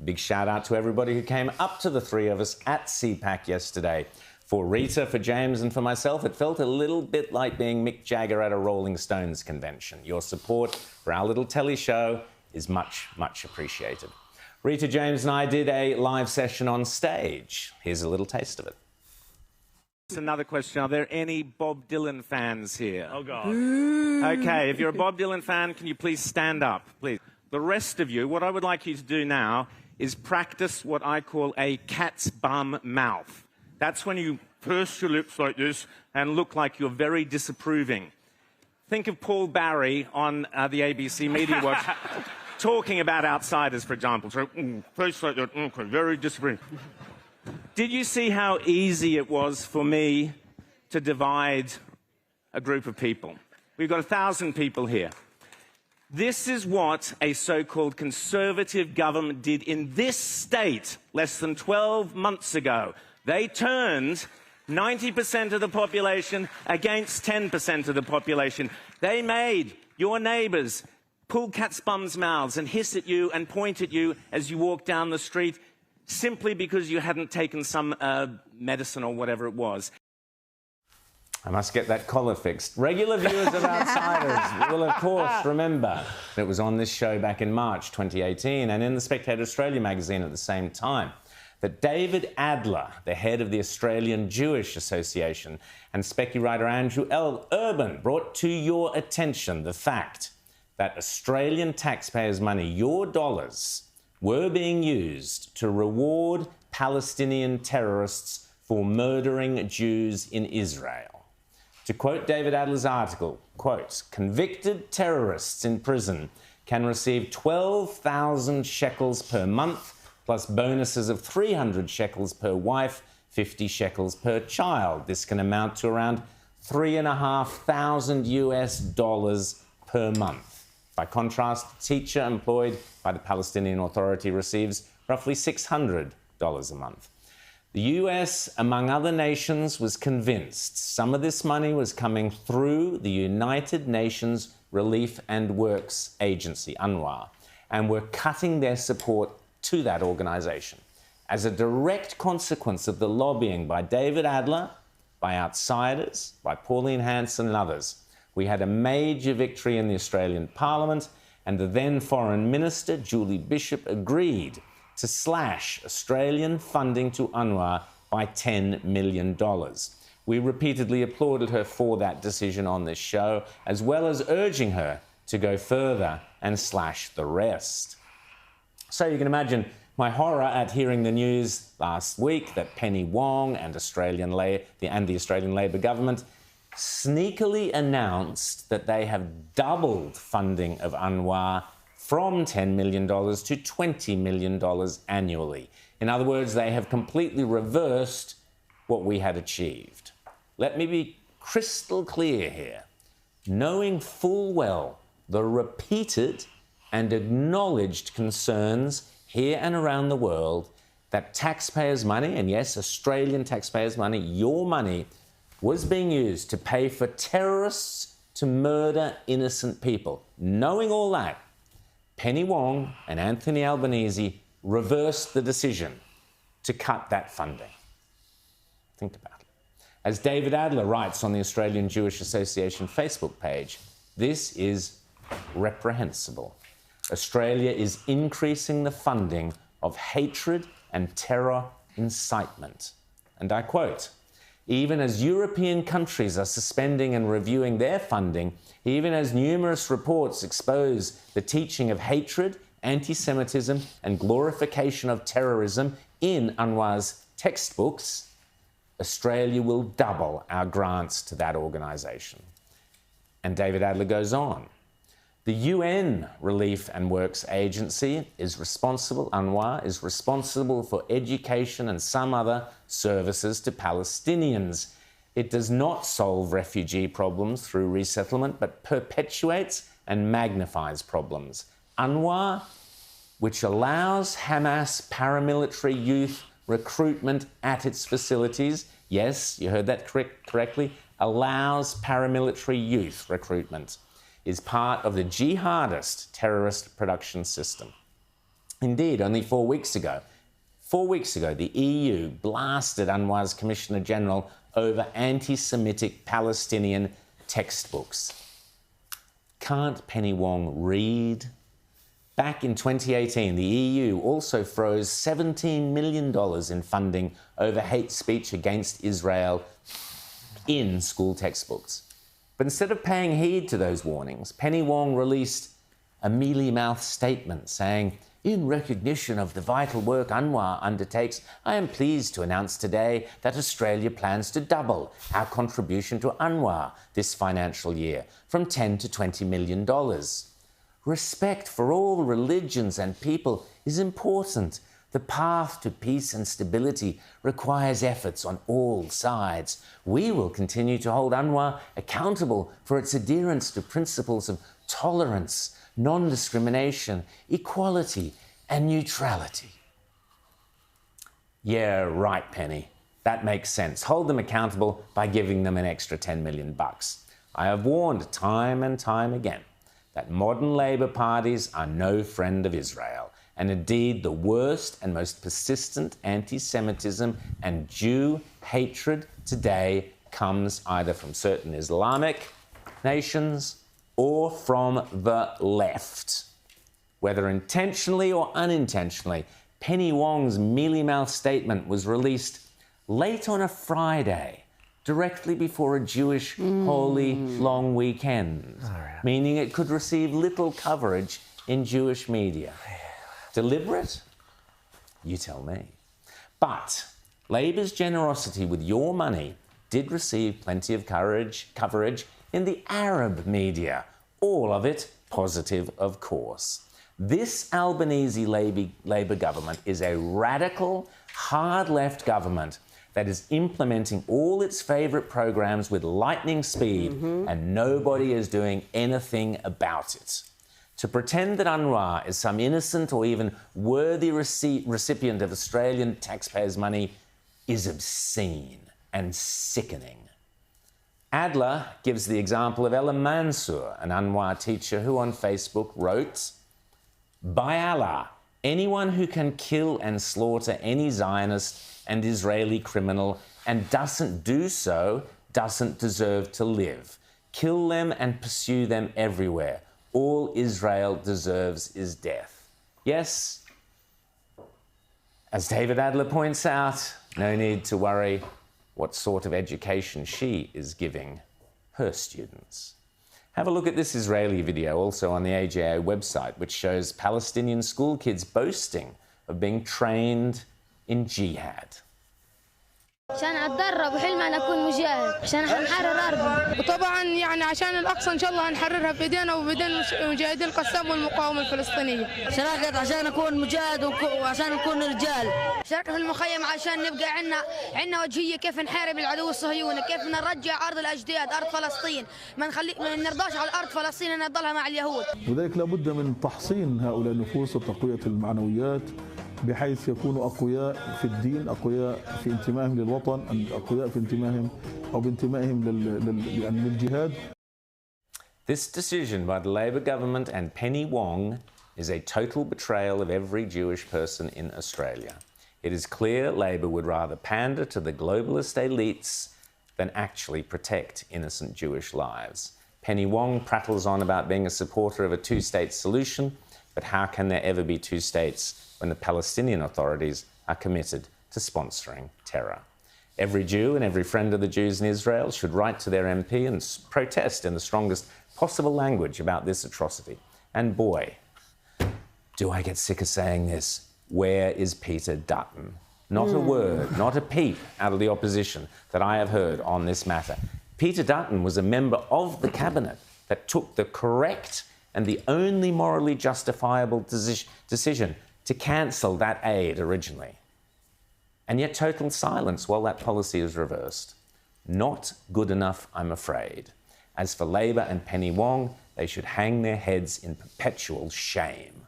big shout out to everybody who came up to the three of us at CPAC yesterday. For Rita, for James and for myself, it felt a little bit like being Mick Jagger at a Rolling Stones convention. Your support for our little telly show is much, much appreciated. Rita, James and I did a live session on stage. Here's a little taste of it. Another question. Are there any Bob Dylan fans here? Oh, God. OK, if you're a Bob Dylan fan, can you please stand up, please? The rest of you, what I would like you to do now is practice what I call a cat's bum mouth. That's when you purse your lips like this and look like you're very disapproving. Think of Paul Barry on the ABC Media Watch talking about outsiders, for example. So, face like that, okay, very disapproving. Did you see how easy it was for me to divide a group of people? We've got 1,000 people here. This is what a so-called conservative government did in this state less than 12 months ago. They turned 90% of the population against 10% of the population. They made your neighbours pull cat's bums' mouths and hiss at you and point at you as you walk down the street simply because you hadn't taken some medicine or whatever it was. I must get that collar fixed. Regular viewers of Outsiders will, of course, remember that it was on this show back in March 2018 and in the Spectator Australia magazine at the same time that David Adler, the head of the Australian Jewish Association, and specky writer Andrew Urban brought to your attention the fact that Australian taxpayers' money, your dollars, were being used to reward Palestinian terrorists for murdering Jews in Israel. To quote David Adler's article, quote, "Convicted terrorists in prison can receive 12,000 shekels per month, plus bonuses of 300 shekels per wife, 50 shekels per child. This can amount to around $3,500 US per month. By contrast, a teacher employed by the Palestinian Authority receives roughly $600 a month. The US, among other nations, was convinced some of this money was coming through the United Nations Relief and Works Agency, UNRWA, and were cutting their support to that organisation. As a direct consequence of the lobbying by David Adler, by Outsiders, by Pauline Hanson and others, we had a major victory in the Australian Parliament, and the then Foreign Minister, Julie Bishop, agreed to slash Australian funding to UNRWA by $10 million. We repeatedly applauded her for that decision on this show, as well as urging her to go further and slash the rest. So you can imagine my horror at hearing the news last week that Penny Wong and the Australian Labor government sneakily announced that they have doubled funding of UNRWA from $10 million to $20 million annually. In other words, they have completely reversed what we had achieved. Let me be crystal clear here. Knowing full well the repeated and acknowledged concerns here and around the world that taxpayers' money, and yes, Australian taxpayers' money, your money, was being used to pay for terrorists to murder innocent people. Knowing all that, Penny Wong and Anthony Albanese reversed the decision to cut that funding. Think about it. As David Adler writes on the Australian Jewish Association Facebook page, this is reprehensible. Australia is increasing the funding of hatred and terror incitement. And I quote, "Even as European countries are suspending and reviewing their funding, even as numerous reports expose the teaching of hatred, anti-Semitism and glorification of terrorism in UNRWA's textbooks, Australia will double our grants to that organisation." And David Adler goes on, "The UN Relief and Works Agency is responsible, UNRWA is responsible for education and some other services to Palestinians. It does not solve refugee problems through resettlement, but perpetuates and magnifies problems. UNRWA, which allows Hamas paramilitary youth recruitment at its facilities," yes, you heard that correctly, allows paramilitary youth recruitment, "is part of the jihadist terrorist production system. Indeed, only 4 weeks ago, the EU blasted UNRWA's Commissioner General over anti-Semitic Palestinian textbooks. Can't Penny Wong read? Back in 2018, the EU also froze $17 million in funding over hate speech against Israel in school textbooks. But instead of paying heed to those warnings, Penny Wong released a mealy-mouthed statement saying, "In recognition of the vital work UNRWA undertakes, I am pleased to announce today that Australia plans to double our contribution to UNRWA this financial year from $10 to $20 million. Respect for all religions and people is important. The path to peace and stability requires efforts on all sides. We will continue to hold UNRWA accountable for its adherence to principles of tolerance, non-discrimination, equality, and neutrality." Yeah, right, Penny. That makes sense. Hold them accountable by giving them an extra $10 million. I have warned time and time again that modern Labour parties are no friend of Israel, and indeed the worst and most persistent anti-Semitism and Jew hatred today comes either from certain Islamic nations or from the left. Whether intentionally or unintentionally, Penny Wong's mealy-mouthed statement was released late on a Friday, directly before a Jewish holy long weekend, meaning it could receive little coverage in Jewish media. Deliberate? You tell me. But Labour's generosity with your money did receive plenty of coverage in the Arab media, all of it positive, of course. This Albanese Labour government is a radical, hard-left government that is implementing all its favourite programs with lightning speed, and nobody is doing anything about it. To pretend that UNRWA is some innocent or even worthy recipient of Australian taxpayers' money is obscene and sickening. Adler gives the example of Ella Mansour, an UNRWA teacher who on Facebook wrote, "By Allah, anyone who can kill and slaughter any Zionist and Israeli criminal and doesn't do so doesn't deserve to live. Kill them and pursue them everywhere. All Israel deserves is death." Yes, as David Adler points out, no need to worry what sort of education she is giving her students. Have a look at this Israeli video, also on the AJA website, which shows Palestinian school kids boasting of being trained in jihad. عشان اتدرب وحلم ان اكون مجاهد عشان نحرر ارضنا وطبعا يعني عشان الاقصى ان شاء الله هنحررها بايدينا وبايدين مجاهدين القسام والمقاومه الفلسطينيه. شاركت عشان اكون مجاهد وعشان نكون رجال. شاركت في المخيم عشان نبقى عندنا وجهيه كيف نحارب العدو الصهيوني، كيف نرجع ارض الاجداد، ارض فلسطين، ما نرضاش على الارض فلسطين ان نضلها مع اليهود. وذلك لابد من تحصين هؤلاء النفوس وتقويه المعنويات بحيث يكونوا أقوياء في الدين، أقوياء في انتمائهم للوطن، أقوياء في انتمائهم أو بانتمائهم للجهاد. This decision by the Labour government and Penny Wong is a total betrayal of every Jewish person in Australia. It is clear Labour would rather pander to the globalist elites than actually protect innocent Jewish lives. Penny Wong prattles on about being a supporter of a two-state solution, but how can there ever be two states when the Palestinian authorities are committed to sponsoring terror? Every Jew and every friend of the Jews in Israel should write to their MP and protest in the strongest possible language about this atrocity. And boy, do I get sick of saying this, where is Peter Dutton? Not a word, not a peep out of the opposition that I have heard on this matter. Peter Dutton was a member of the cabinet that took the correct and the only morally justifiable decision to cancel that aid originally. And yet total silence while that policy is reversed. Not good enough, I'm afraid. As for Labour and Penny Wong, they should hang their heads in perpetual shame.